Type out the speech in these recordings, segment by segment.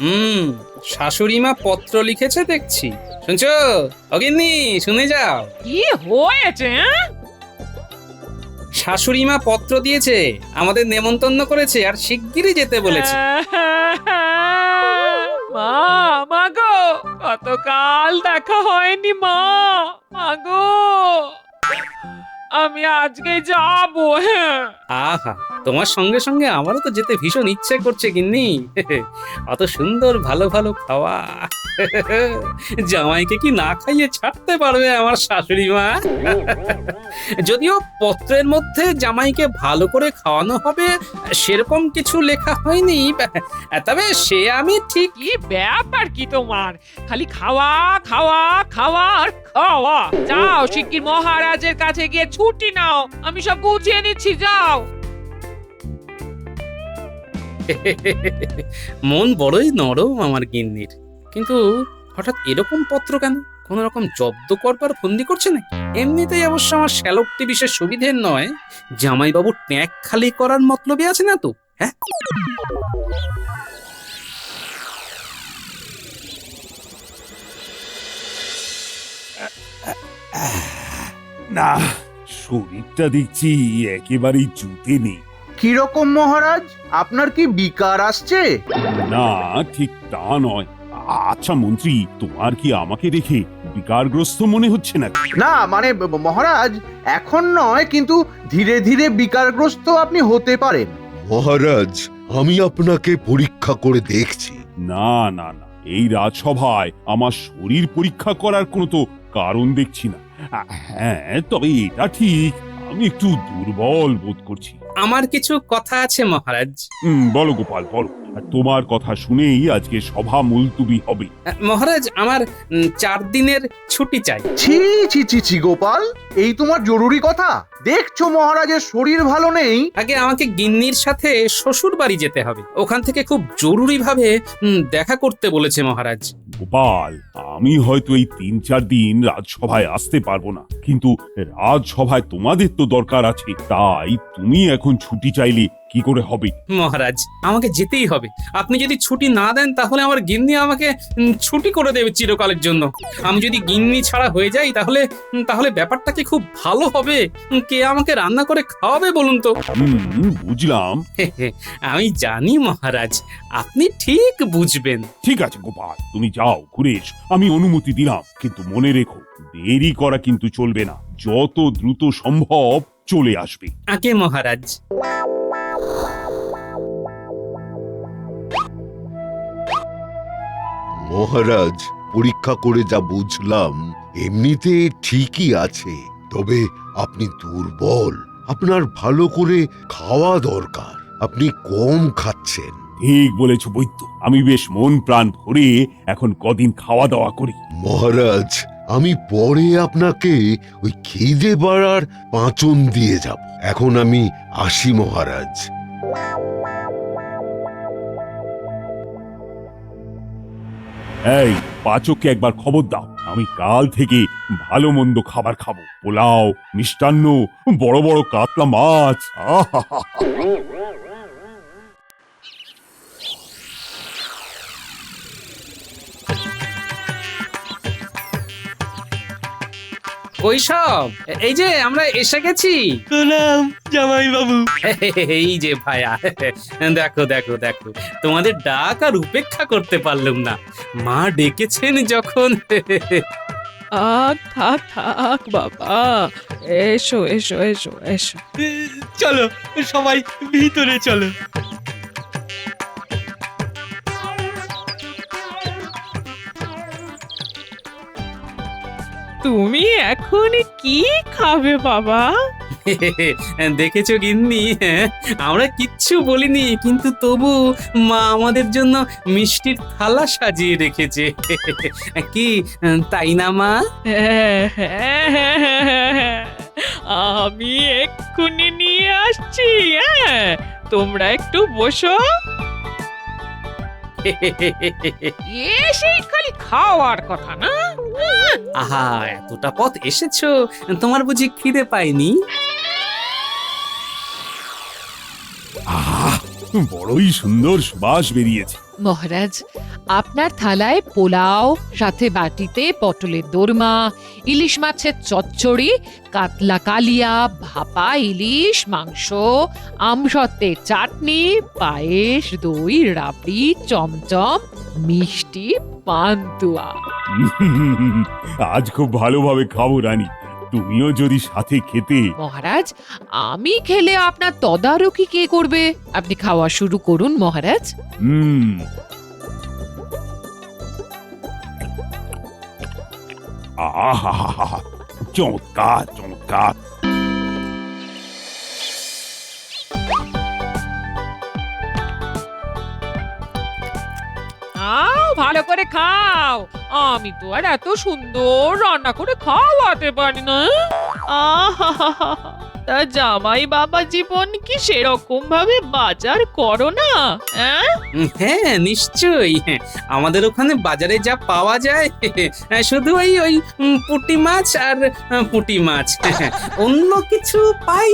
হুম, শাশুড়ি মা পত্র লিখেছে দেখছি। শুনছো অগিন্নি? শুনে যাও। কি হয়েছে? শাশুড়ি মা পত্র দিয়েছে, আমাদের নেমন্তন্ন করেছে আর শিগগিরই যেতে বলেছে। মা, মা গো, কতকাল দেখা হয়নি মা। মা গো, আমি আজকে যাবো। হ্যাঁ, আহা, তোমার সঙ্গে সঙ্গে আমারও তো যেতে ভীষণ ইচ্ছে করছে গিন্নি। অত সুন্দর ভালো ভালো খাওয়া। জামাইকে কি না খাইয়ে ছাড়তে পারবে আমার শাশুড়ি মা? যদিও পত্রের মধ্যে জামাইকে ভালো করে খাওয়ানো হবে সেরকম কিছু লেখা হয়নি, তবে সে আমি ঠিক। কি ব্যাপার কি তোমার? খালি খাওয়া খাওয়া খাওয়া আর খাওয়া। যাও শিগগির মহারাজের কাছে গিয়ে ছুটি নাও, আমি সব বুঝিয়ে নিচ্ছি। যাও। মন বড়ই নরম আমার গিন্নির, কিন্তু হঠাৎ এরকম পত্র কেন? কোন রকম জব্দ করবার ফন্দি করছে না? এমনিতেই অবশ্য আমার শ্যালকটি বিশেষ সুবিধের নয়, জামাইবাবু ট্যাঁক খালি করার মতলবে আছে না তো? হ্যাঁ, না, শরীরটা দেখছি একেবারেই জুতে নেই। কিরকম মহারাজ, আপনার কি বিকার আসছে? না, ঠিক তা নয়। আচ্ছা মন্ত্রী, তোমার কি আমাকে দেখে বিকারগ্রস্ত মনে হচ্ছে না? না মানে মহারাজ, এখন নয়, কিন্তু ধীরে ধীরে বিকারগ্রস্ত আপনি হতে পারেন। মহারাজ, আমি আপনাকে পরীক্ষা করে দেখছি। না না না, এই রাজসভায় আমার শরীর পরীক্ষা করার কোনো তো কারণ দেখছি না। হ্যাঁ, তবে এটা ঠিক, আমি একটু দুর্বল বোধ করছি। আমার কিছু কথা আছে মহারাজ। বলো গোপাল, বলো। আর তোমার কথা শুনেই আজকে সভা মুলতুবি হবে। মহারাজ, আমার 4 দিনের ছুটি চাই। ছি ছি ছি ছি গোপাল, এই তোমার জরুরি কথা? দেখছো মহারাজের শরীর ভালো নেই। আগে আমাকে গিন্নির সাথে শ্বশুর বাড়ি যেতে হবে, ওখান থেকে খুব জরুরি ভাবে দেখা করতে বলেছে মহারাজ। গোপাল, আমি হয়তো এই 3-4 দিন রাজসভায় আসতে পারবো না, কিন্তু রাজসভায় তোমাদের তো দরকার আছে, তাই তুমি এখন ছুটি চাইলে কি করে হবে? মহারাজ, আমাকে যেতেই হবে। আপনি যদি ছুটি না দেন তাহলে আমার গিন্নি আমাকে ছুটি করে দেবে চিরকালের জন্য। আমি যদি গিন্নি ছাড়া হয়ে যাই তাহলে তাহলে ব্যাপারটা কি খুব ভালো হবে? কে আমাকে রান্না করে খাওয়াবে বলুন তো? বুঝলাম। আমি জানি মহারাজ, আপনি ঠিক বুঝবেন। ঠিক আছে গোপাল, তুমি যাও, ঘুরে এসো, আমি অনুমতি দিলাম, কিন্তু মনে রেখো, দেরি করা কিন্তু চলবে না। যত দ্রুত সম্ভব চলে আসবে। আগে মহারাজ। মহারাজ, পরীক্ষা করে যা বুঝলাম এমনিতে ঠিকই আছে, তবে আপনি দুর্বল। আপনার ভালো করে খাওয়া দরকার, আপনি কম খাচ্ছেন। ঠিক বলেছ বৈদ্য, আমি বেশ মন প্রাণ ভরে এখন কদিন খাওয়া দাওয়া করি। মহারাজ, আমি পরে আপনাকে ওই খিদে বাড়ার পাঁচন দিয়ে যাব। এখন আমি আসি মহারাজ। এই পাচককে একবার খবর দাও, আমি কাল থেকে ভালো মন্দ খাবার খাবো। পোলাও, মিষ্টান্ন, বড় বড় কাতলা মাছ। আহা! কই সব? এই যে আমরা এসে গেছি। প্রণাম জামাই বাবু। এই যে ভায়া, দেখো দেখো দেখো, তোমাদের ডাক আর উপেক্ষা করতে পারলাম না। মা ডেকেছেন যখন। থাক থাক থাক বাবা, এসো এসো এসো এসো। চলো সবাই ভিতরে চলো। তুমি এখন কি খাবে বাবা? দেখেছো গিন্নি, আমরা কিচ্ছু বলিনি, কিন্তু তবু মা আমাদের জন্য মিষ্টির থালা সাজিয়ে রেখেছে। কি তাই না মা? হ্যাঁ, হ্যাঁ, হ্যাঁ, হ্যাঁ, হ্যাঁ। আমি এক্ষুনি নিয়ে আসছি। হ্যাঁ, তোমরা একটু বসো। এসেই খালি খাওয়ার কথা না? আহা, এতটা পথ এসেছো, তোমার বুঝি খিদে পায়নি? বড়ই সুন্দর সুবাস বেরিয়েছে। মহারাজ, আপনার থালায় পোলাও, সাথে বাটিতে পটলের দোরমা, ইলিশ মাছের চচ্চড়ি, কাতলা কালিয়া, ভাপা ইলিশ মাংস, আমসত্ত্বের চাটনি, পায়েস, দই, রাবড়ি, চমচম, মিষ্টি, পান্তুয়া। আজ খুব ভালোভাবে খাবো রানী, তুমিও যদি সাথে খেতে। মহারাজ, আমি খেলে আপনার তদারকি কে করবে? আপনি খাওয়া শুরু করুন মহারাজ। হুম। আহা, চমৎকার চমৎকার। ভালো করে খাও, আমি তো আর এত সুন্দর রান্না করে খাওয়াতে পারি না। তা জামাই বাবা জীবন কি সেরকম ভাবে বাজার করো না? হ্যাঁ নিশ্চয়ই, আমাদের ওখানে বাজারে যা পাওয়া যায় শুধু ওই পুঁটি মাছ আর পুঁটি মাছ, অন্য কিছু পাই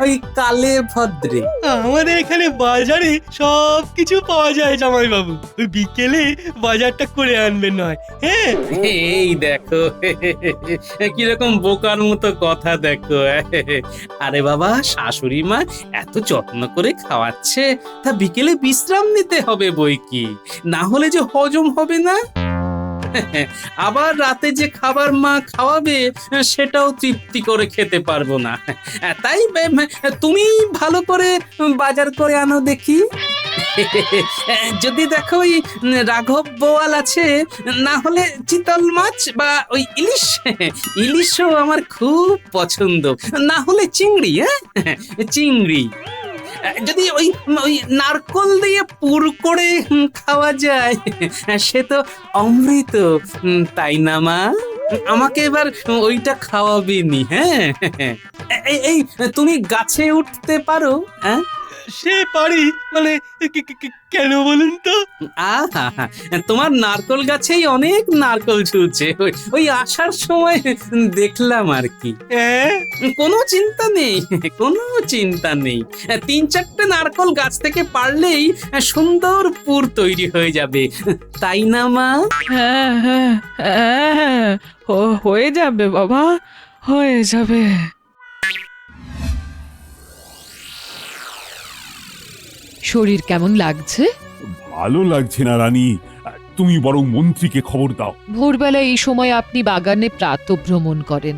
ওই কালে ভদ্রে। আমাদের এখানে বাজারে সব কিছু পাওয়া যায় জামাই বাবু, ওই বিকেলে বাজারটা করে আনবেন নয়। হ্যাঁ, এই দেখো কিরকম বোকার মতো কথা দেখো। আরে বাবা, শাশুড়ি মা এত যত্ন করে খাওয়াচ্ছে, তা বিকেলে বিশ্রাম নিতে হবে বই কি, না হলে যে হজম হবে না। আবার রাতে যে খাবার মা খাওয়াবে সেটাও তৃপ্তি করে খেতে পারবো না। তাই তুমি ভালো করে বাজার করে আনো দেখি। যদি দেখো ওই রাঘব বোয়াল আছে, না হলে চিতল মাছ বা ওই ইলিশ, ইলিশও আমার খুব পছন্দ, না হলে চিংড়ি। চিংড়ি যদি ওই ওই নারকল দিয়ে পুর করে খাওয়া যায় সে তো অমৃত, তাই না মা? আমাকে এবার ওইটা খাওয়াবে নি। হ্যাঁ, এই তুমি গাছে উঠতে পারো? হ্যাঁ, সে পারি, মানে কেন বলুন তো? আহা, তোমার নারকল গাছেই অনেক নারকল ঝুলছে, ওই আসার সময় দেখলাম আর কি। হ্যাঁ, কোনো চিন্তা নেই, কোনো চিন্তা নেই, 3-4টে নারকল গাছ থেকে পারলেই সুন্দর পুর তৈরি হয়ে যাবে, তাই না মা? হ্যাঁ হ্যাঁ হ্যাঁ, হয়ে যাবে বাবা, হয়ে যাবে। শরীর কেমন লাগছে? ভালো লাগছে না রানী, তুমি বরং মন্ত্রীকে খবর দাও। ভোরবেলা এই সময় আপনি বাগানে প্রাতঃভ্রমণ করেন,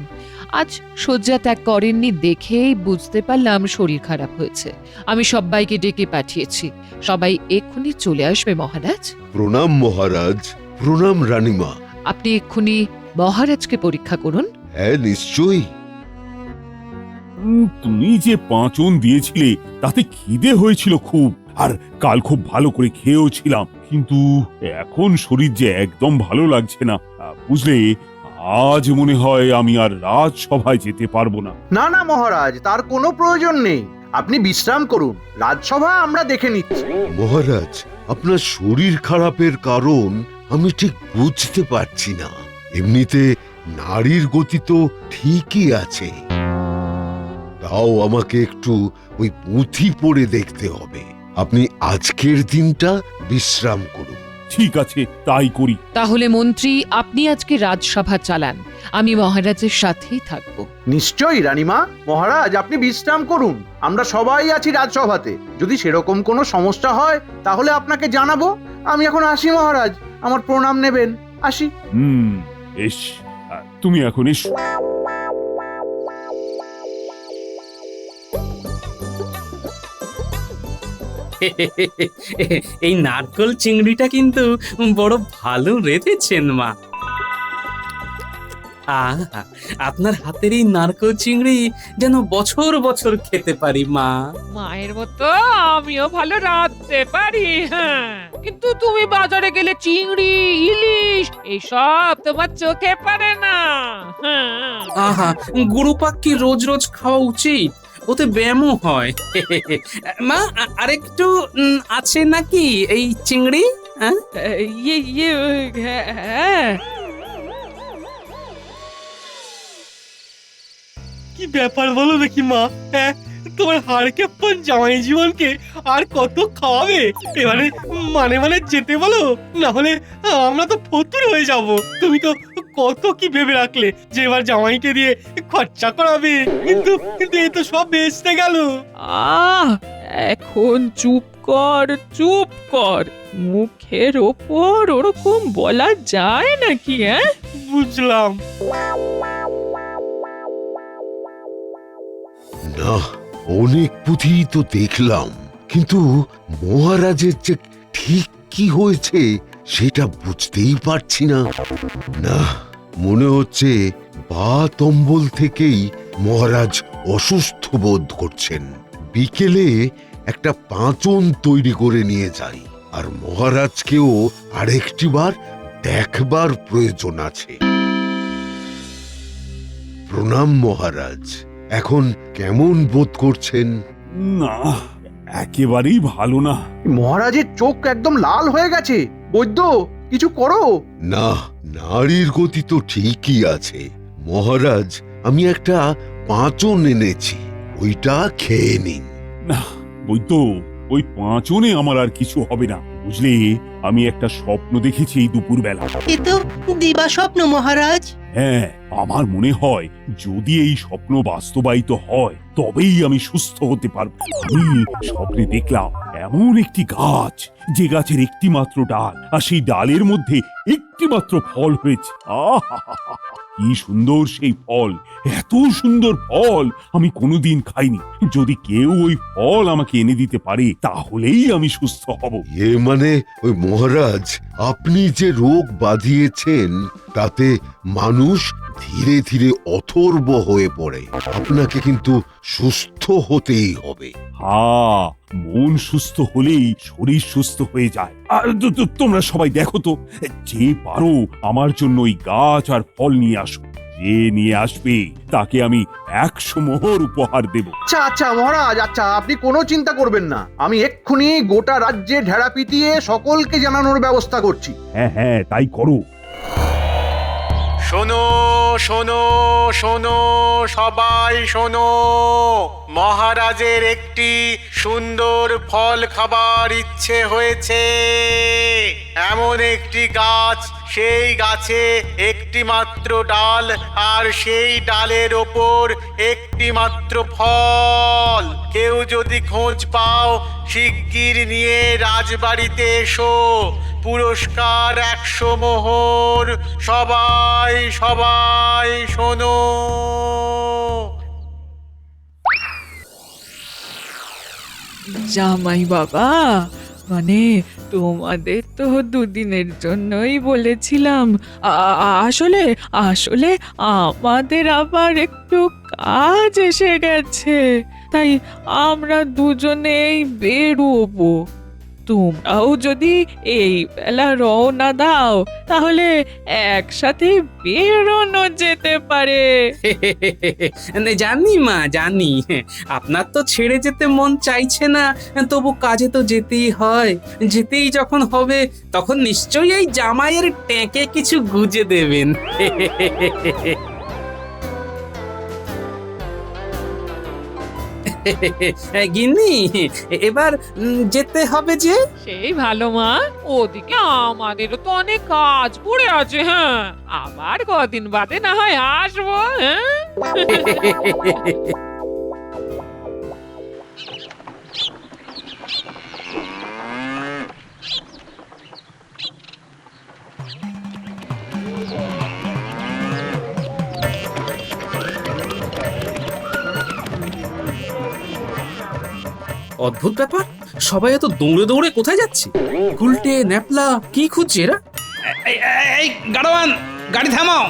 আজ শয্যা ত্যাগ করেননি দেখেই বুঝতে পারলাম শরীর খারাপ হয়েছে। আমি সবাইকে ডেকে পাঠিয়েছি, সবাই এক্ষুনি চলে আসবে মহারাজ। প্রণাম মহারাজ, প্রণাম রানীমা। আপনি এক্ষুনি মহারাজকে পরীক্ষা করুন। হ্যাঁ নিশ্চয়ই। তুমি যে পাঁচন দিয়েছিলে তাতে খিদে হয়েছিল খুব, আর কাল খুব ভালো করে খেয়েও ছিলাম, কিন্তু এখন শরীর যে একদম ভালো লাগছে না। বুঝলে, আজ মনে হয় আমি আর রাজসভায় যেতে পারবো না। না না মহারাজ, তার কোনো প্রয়োজন নেই, আপনি বিশ্রাম করুন, রাজসভা আমরা দেখে নিচ্ছি। মহারাজ, আপনার শরীর খারাপের কারণ আমি ঠিক বুঝতে পারছি না। এমনিতে নারীর গতি তো ঠিকই আছে, তাও আমাকে একটু ওই পুঁথি পড়ে দেখতে হবে। আপনি আজকের দিনটা বিশ্রাম করুন। ঠিক আছে, তাই করি। তাহলে মন্ত্রী, আপনি আজকে রাজসভা চালান, আমি মহারাজের সাথেই থাকব। নিশ্চয়ই রানীমা। মহারাজ আপনি বিশ্রাম করুন, আমরা সবাই আছি রাজসভাতে, যদি সেরকম কোনো সমস্যা হয় তাহলে আপনাকে জানাবো। আমি এখন আসি মহারাজ, আমার প্রণাম নেবেন, আসি। বেশ, তুমি এখন এসো। এই নারকল চিংড়িটা কিন্তু বড় ভালো রেঁধেছেন মা। আহা, আপনার হাতের এই নারকল চিংড়ি যেন বছর বছর খেতে পারি মা। মায়ের মতো আমিও ভালো রাঁধতে পারি, হ্যাঁ, কিন্তু তুমি বাজারে গেলে চিংড়ি, ইলিশ এইসব তোমার চোখে পড়ে না। হ্যাঁ, আহা, গরু পাক কি রোজ রোজ খাওয়া উচিত? ওতে ব্যায়ামও হয়। মা, আরেকটু আছে নাকি এই চিংড়ি? হ্যাঁ, হ্যাঁ। কি ব্যাপার বলো দেখি মা? হ্যাঁ, তোমার হাড়কেপ্পন জামাই জীবনকে আর কত খাওয়াবে? এবারে মানে মানে যেতে বলো, না হলে আমরা তো ফতুর হয়ে যাব। তুমি তো কত কি ভেবে রাখলে যে এবার জামাইকে দিয়ে খরচা করাবে, কিন্তু কিন্তু এই তো সব বেচতে গেল। এখন চুপ কর, মুখের ওপর ওরকম বলা যায় নাকি? বুঝলাম। না, অনেক পুঁথি তো দেখলাম, কিন্তু মহারাজের যে ঠিক কি হয়েছে সেটা বুঝতেই পারছি না। না, মনে হচ্ছে বাত অম্বল থেকেই মহারাজ অসুস্থ বোধ করছেন। বিকেলে একটা পাঁচন তৈরি করে নিয়ে যাই, আর মহারাজকেও আরেকটিবার দেখবার প্রয়োজন আছে। প্রণাম মহারাজ, এখন কেমন বোধ করছেন? না, একেবারেই ভালো না। মহারাজের চোখ একদম লাল হয়ে গেছে। বৈদ্য, কিছু করো। না, নারীর গতি তো ঠিকই আছে মহারাজ। আমি একটা পাঁচন এনেছি, ওইটা খেয়ে নিন। না বৈদ্য, ওই পাঁচনে আমার আর কিছু হবে না। বুঝলে, আমি একটা স্বপ্ন দেখেছি এই দুপুরবেলা। এ তো দিবা স্বপ্ন মহারাজ। হ্যাঁ, আমার মনে হয় যদি এই স্বপ্ন বাস্তবায়িত হয় তবেই আমি সুস্থ হতে পারবো। আমি স্বপ্নে দেখলাম এমন একটি গাছ, যে গাছের একটি মাত্র ডাল, আর সেই ডালের মধ্যে একটি মাত্র ফল হয়েছে। আহা, কি সুন্দর সেই ফল! এত সুন্দর ফল আমি কোনোদিন খাইনি। যদি কেউ ওই ফল আমাকে এনে দিতে পারে তাহলেই আমি সুস্থ হব। এ মানে ওই মহারাজ, আপনি যে রোগ বাঁধিয়েছেন তাতে মানুষ ধীরে ধীরে অথর্ব হয়ে পড়ে। আপনাকে কিন্তু সুস্থ হতেই হবে। হ্যাঁ, মন সুস্থ হলেই শরীর সুস্থ হয়ে যায়। আর তোমরা সবাই দেখো তো, যে পারো আমার জন্য ওই গাছ আর ফল নিয়ে আসো। যে নিয়ে আসবে তাকে আমি 100 মোহর উপহার দেব। আচ্ছা আচ্ছা মহারাজ, আচ্ছা, আপনি কোনো চিন্তা করবেন না। আমি এক্ষুনি গোটা রাজ্যে ঢেড়া পিটিয়ে সকলকে জানানোর ব্যবস্থা করছি। হ্যাঁ হ্যাঁ, তাই করো। শোনো শোনো শোনো, সবাই শোনো। মহারাজের একটি সুন্দর ফল খাবার ইচ্ছে হয়েছে। এমন একটি গাছ, সেই গাছে একটি মাত্র ডাল, আর সেই ডালের ওপর একটি মাত্র ফল। কেউ যদি খোঁজ পাও শিগগির নিয়ে রাজবাড়িতে এসো। পুরস্কার 100 মোহর। সবাই সবাই শোনো। জামাই বাবা, মানে তোমাদের তো দুদিনের জন্যই বলেছিলাম। আসলে আসলে আমাদের আবার একটু কাজ এসে গেছে, তাই আমরা দুজনেই বেরোবো। তোমরাও যদি এই বেলা রওনা দাও তাহলে একসাথে বেরোনো যেতে পারে। জানি মা, জানি আপনার তো ছেড়ে যেতে মন চাইছে না, তবু কাজে তো যেতেই হয়। যেতেই যখন হবে তখন নিশ্চয়ই এই জামাইয়ের ট্যাঁকে কিছু গুজে দেবেন। গিন্নি, এবার যেতে হবে যে। সেই ভালো মা, ওদিকে আমাদেরও তো অনেক কাজ পড়ে আছে। হ্যাঁ, আবার কদিন বাদে না হয় আসবো। হ্যাঁ, অদ্ভুত ব্যাপার, সবাই এত দৌড়ে দৌড়ে কোথায় যাচ্ছে? গুলটে, ন্যাপলা কি খুঁজছে এরা? এই গাড়োয়ান, গাড়ি থামাও।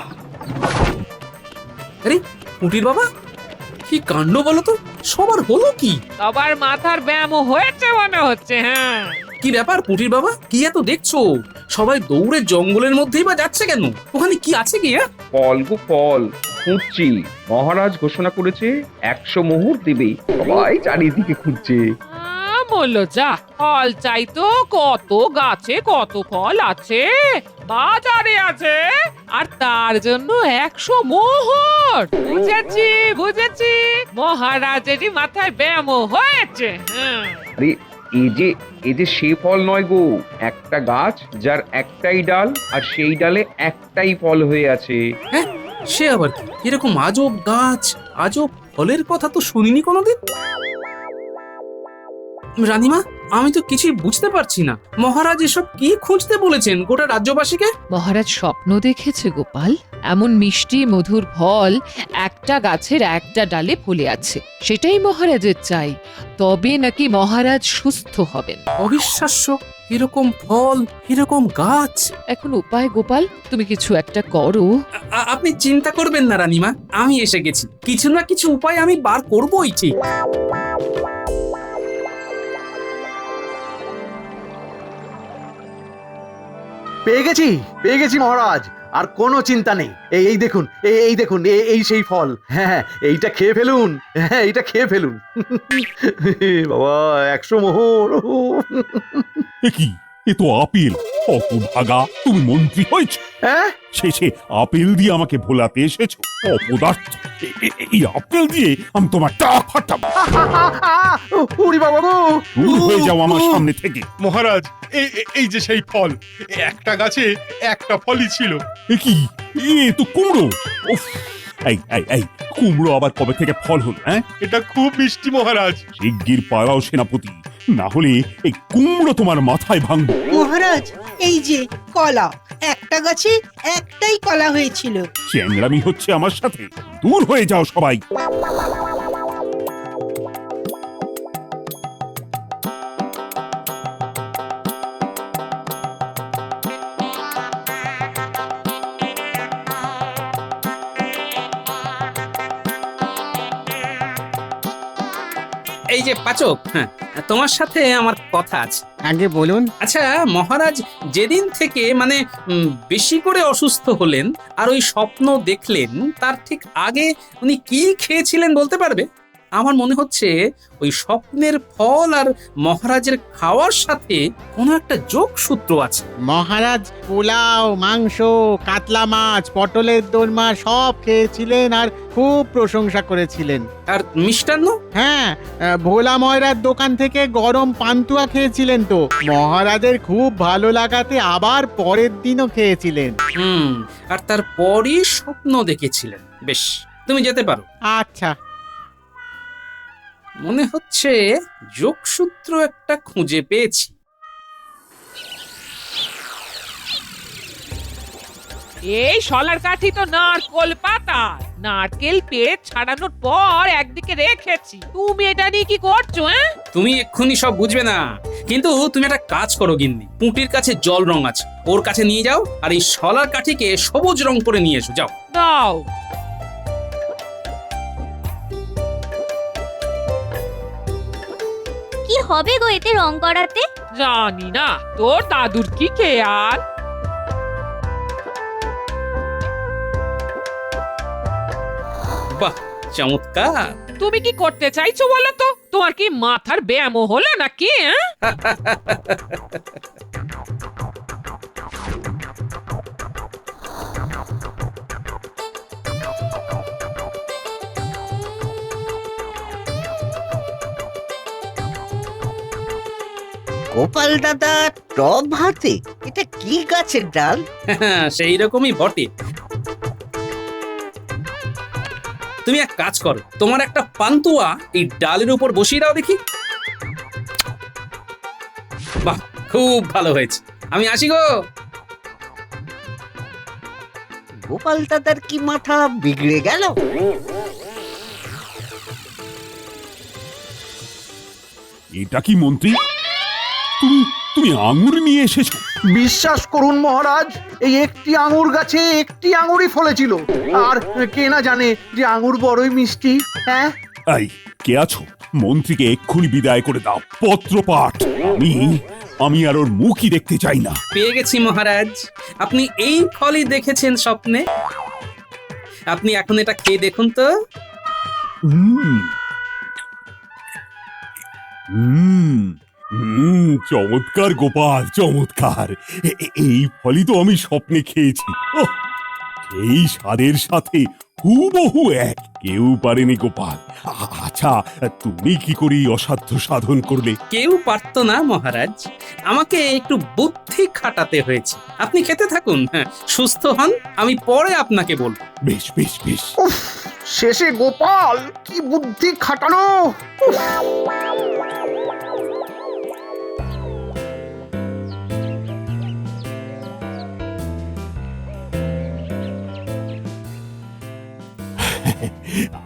আরে পুটির বাবা, কি কাণ্ড বলো তো, সবার হলো কি? সবার মাথার ব্যায়াম হয়েছে মনে হচ্ছে। হ্যাঁ, কি ব্যাপার পুটির বাবা, কি এত দেখছো? সবাই দৌড়ে জঙ্গলের মধ্যেই বা যাচ্ছে কেন? ওখানে কি আছে কি? ফল গো ফল খুঁজছি। মহারাজ ঘোষণা করেছে 100 মোহর দেবে। সবাই চারিদিকে খুঁজছে। বলল যা, ফল চাই তো কত গাছে কত ফল আছে, বাজারে আছে আর তার জন্য 100 মোহর। বুঝেছি বুঝেছি, মহারাজেরই মাথায় ব্যায়াম হয়েছে। আরে এই যে সে ফল নয় গো, একটা গাছ যার একটাই ডাল আর সেই ডালে একটাই ফল হয়ে আছে। হ্যাঁ, সে আবার কি? এরকম আজব গাছ, আজব ফলের কথা তো শুনিনি কোনোদিন। রানীমা, আমি তো কিছুই বুঝতে পারছি না, মহারাজ এসব কি খুঁজতে বলেছেন গোটা রাজ্যবাসীকে? মহারাজ স্বপ্ন দেখেছে গোপাল, এমন মিষ্টি মধুর ফল একটা গাছের একটা ডালে ফলে আছে, সেটাই মহারাজের চাই, তবে নাকি মহারাজ সুস্থ হবেন। অবিশ্বাস্য, এরকম ফল, এরকম গাছ। এখন উপায় গোপাল, তুমি কিছু একটা করো। আপনি চিন্তা করবেন না রানীমা, আমি এসে গেছি, কিছু না কিছু উপায় আমি বার করবোই ঠিক। পেয়ে গেছি মহারাজ, আর কোনো চিন্তা নেই। এই দেখুন, এই দেখুন, এই সেই ফল। হ্যাঁ, এইটা খেয়ে ফেলুন, হ্যাঁ এইটা খেয়ে ফেলুন। বাবা, 100 মোহর। এ কি, এ তো আপেল। অপভাগা, তুমি মন্ত্রী হয়েছ, হ্যাঁ, শেষে আপেল দিয়ে আমাকে ভোলাতে এসেছো। অপদার্থ, এই আপেল দিয়ে আমি তোমার টা ফাটাবো। উড়ি বাবা গো, দূর হয়ে যাও আমার সামনে থেকে। মহারাজ, এই যে সেই ফল, একটা গাছে একটা ফলই ছিল। এ কি, এ তো কুমড়ো। উফ, এই কুমড়ো আবার কবে থেকে ফল হলো? হ্যাঁ, এটা খুব মিষ্টি মহারাজ। শিগগির পালাও সেনাপতি, না হলে এই কুমড়ো তোমার মাথায় ভাঙবো। মহারাজ, এই যে কলা, একটা গাছে একটাই কলা হয়েছিল। চ্যাংড়ামি হচ্ছে আমার সাথে, দূর হয়ে যাও সবাই। এই যে পাচক, হ্যাঁ, তোমার সাথে আমার কথা আছে। আগে বলুন। আচ্ছা মহারাজ, যেদিন থেকে মানে বেশি করে অসুস্থ হলেন আর ওই স্বপ্ন দেখলেন, তার ঠিক আগে উনি কি খেয়েছিলেন বলতে পারবে? আমার মনে হচ্ছে ওই স্বপ্নের ফল আর মহারাজের খাওয়ার সাথে কোনো একটা যোগসূত্র আছে। মহারাজ পোলাও, মাংস, কাতলা মাছ, পটলের দোরমা সব খেয়েছিলেন আর খুব প্রশংসা করেছিলেন। আর মিষ্টান্ন? হ্যাঁ, ভোলা ময়রার দোকান থেকে গরম পান্তুয়া খেয়েছিলেন তো। মহারাজের খুব ভালো লাগাতে আবার পরের দিনও খেয়েছিলেন। আর তারপরই স্বপ্ন দেখেছিলেন। বেশ, তুমি যেতে পারো। আচ্ছা, মনে হচ্ছে যোগসূত্র একটা খুঁজে পেয়েছি। এই শলার কাঠি তো নারকোল পাতা, নারকেল পেট ছাড়ানোর পর একদিকে রেখেছি, তুমি এটা নিয়ে কি করছো? তুমি এক্ষুনি সব বুঝবে না, কিন্তু তুমি একটা কাজ করো গিন্নি, পুঁটির কাছে জল রং আছে, ওর কাছে নিয়ে যাও আর এই শলার কাঠিকে সবুজ রং করে নিয়ে এসো, যাও। দাও। কি হবে গো এতে রং করাতে? জানি না, তোর দাদুর কি খেয়াল। বাহ, চমৎকার। তুমি কি করতে চাইছো বলো তো? তোমার কি মাথার ব্যায়াম হলো নাকি? গোপাল দাদা টব হাতে, এটা কি গাছের ডাল? সেই রকমই বটে। তুমি এক কাজ করো, তোমার একটা পান্তুয়া এই ডালের উপর বসিয়ে দাও দেখি। বাহ, খুব ভালো হয়েছে, আমি আসি গো। গোপাল দাদার কি মাথা বিগড়ে গেল? এটা কি মন্ত্রী, তুমি আঙুর নিয়ে এসেছো? বিশ্বাস করুন মহারাজ, এই একটি আঙুর গাছে একটি আঙুরই ফলেছিল, আর কে না জানে যে আঙুর বড়ই মিষ্টি। হ্যাঁ, এই কে আছো? মন্ত্রীকে এক্ষুনি বিদায় করে দাও। পত্রপাঠ, আমি আর ওর মুখই দেখতে চাই না। পেয়ে গেছি মহারাজ, আপনি এই ফলই দেখেছেন স্বপ্নে। আপনি এখন এটা খেয়ে দেখুন তো। চমৎকার গোপাল, চমৎকার। এই ফলই তো আমি স্বপ্নে খেয়েছি। সেই স্বাদের সাথে হুবহু এক। কেউ পারেনি গোপাল। আচ্ছা, তুমি কি করে এই অসাধ্য সাধন করলে? কেউ পারতো না মহারাজ, আমাকে একটু বুদ্ধি খাটাতে হয়েছে। আপনি খেতে থাকুন, হ্যাঁ, সুস্থ হন, আমি পরে আপনাকে বলবো। বেশ বেশ বেশ। উফ, শেষে গোপাল কি বুদ্ধি খাটানো! উফ।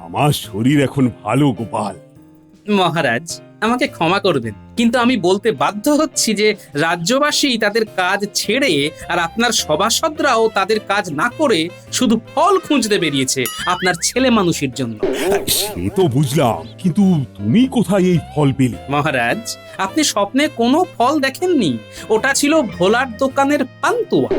আমার শরীর এখন ভালো গোপাল। মহারাজ, আমাকে ক্ষমা করবেন, কিন্তু আমি বলতে বাধ্য হচ্ছি যে রাজ্যবাসী তাদের কাজ ছেড়ে আর আপনার সভাসদরাও তাদের কাজ না করে শুধু ফল খুঁজতে বেরিয়েছে আপনার ছেলে মানুষের জন্য। সে তো বুঝলাম, কিন্তু তুমি কোথায় এই ফল পেলে? মহারাজ, আপনি স্বপ্নে কোনো ফল দেখেননি, ওটা ছিল ভোলার দোকানের পান্তুয়া।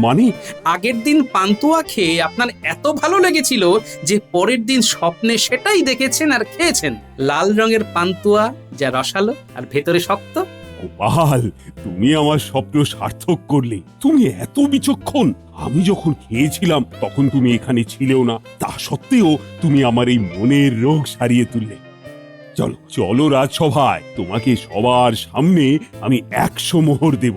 মানে? আগের দিন পান্তুয়া খেয়ে আপনার এত ভালো লেগেছিল যে পরের দিন স্বপ্নে সেটাই দেখেছেন আর খেয়েছেন। লাল রঙের পান্তুয়া, যা রসালো আর ভেতরে শক্ত। গোপাল, তুমি আমার স্বপ্ন সার্থক করলে। তুমি এত বিচক্ষণ। আমি যখন খেয়েছিলাম তখন তুমি এখানে ছিলেও না, তা সত্ত্বেও তুমি আমার এই মনের রোগ সারিয়ে তুললে। চলো চলো রাজসভায়, তোমাকে সবার সামনে আমি 100 মোহর দেব।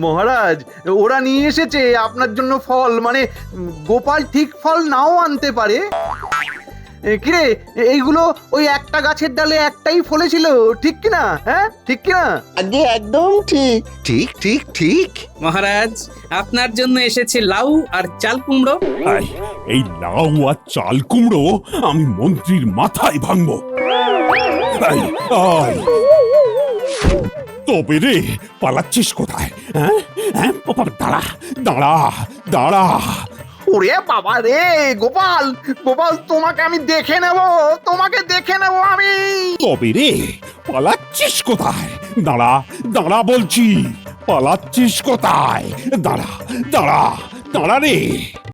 মহারাজ, ওরা নিয়ে এসেছে আপনার জন্য ফল, মানে গোপাল ঠিক ফল নাও আনতে পারে। কিরে, এইগুলো ওই একটা গাছের ডালে একটাই ফলেছিল, ঠিক কিনা? হ্যাঁ, ঠিক কিনা? আগে একদম ঠিক। ঠিক ঠিক ঠিক। মহারাজ, আপনার জন্য এসেছে লাউ আর চাল কুমড়ো। এই লাউ আর চাল কুমড়ো আমি মন্ত্রীর মাথায় ভাঙবো। তবে রে, পালাচ্ছিস কোথায়? হ্যাঁ হ্যাঁ, দাঁড়া দাঁড়া দাঁড়া। ওরে বাবা রে, গোপাল গোপাল, তোমাকে আমি দেখে নেব, তোমাকে দেখে নেব আমি। তবে রে, পালাচ্ছিস কোথায়? দাঁড়া দাঁড়া বলছি, পালাচ্ছিস কোথায়? দাঁড়া দাঁড়া দাঁড়া রে।